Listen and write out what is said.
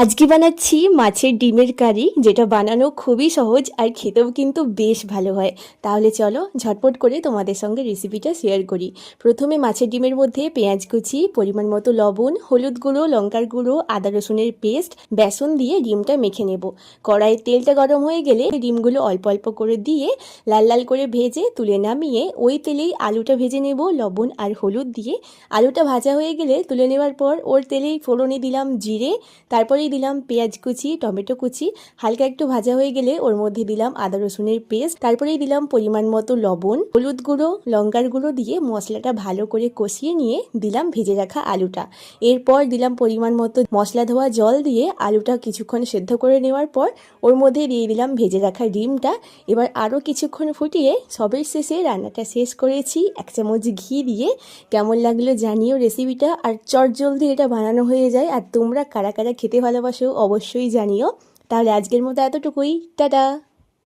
আজকে বানাচ্ছি মাছের ডিমের কারি, যেটা বানানো খুবই সহজ আর খেতেও কিন্তু বেশ ভালো হয়। তাহলে চলো ঝটপট করে তোমাদের সঙ্গে রেসিপিটা শেয়ার করি। প্রথমে মাছের ডিমের মধ্যে পেঁয়াজ কুচি, পরিমাণ মতো লবণ, হলুদ গুঁড়ো, লঙ্কার গুঁড়ো, আদা রসুনের পেস্ট, বেসন দিয়ে ডিমটা মেখে নেব। কড়াইয়ের তেলটা গরম হয়ে গেলে ডিমগুলো অল্প অল্প করে দিয়ে লাল লাল করে ভেজে তুলে নামিয়ে ওই তেলেই আলুটা ভেজে নেব লবণ আর হলুদ দিয়ে। আলুটা ভাজা হয়ে গেলে তুলে নেওয়ার পর ওর তেলেই ফোড়নে দিলাম জিরে, তারপরেই দিলাম পেঁয়াজ কুচি, টমেটো কুচি। হালকা একটু ভাজা হয়ে গেলে ওর মধ্যে দিলাম আদা রসুনের পেস্ট, তারপরেই দিলাম পরিমাণ মতো লবণ, হলুদ গুঁড়ো, লঙ্কার গুঁড়ো দিয়ে মশলাটা ভালো করে কষিয়ে নিয়ে দিলাম ভেজে রাখা আলুটা। এরপর দিলাম পরিমাণ মতো মশলা ধোয়া জল দিয়ে আলুটা কিছুক্ষণ সেদ্ধ করে নেওয়ার পর ওর মধ্যে দিয়ে দিলাম ভেজে রাখা ডিমটা। এবার আরও কিছুক্ষণ ফুটিয়ে সবের শেষে রান্নাটা শেষ করেছি 1 চামচ ঘি দিয়ে। কেমন লাগলো জানিও রেসিপিটা, আর চটজলদি এটা বানানো হয়ে যায়। আর তোমরা কারা কারা খেতে ভালোবাসো অবশ্যই জানিও। তাহলে আজকের মতো এতটুকুই, টাটা।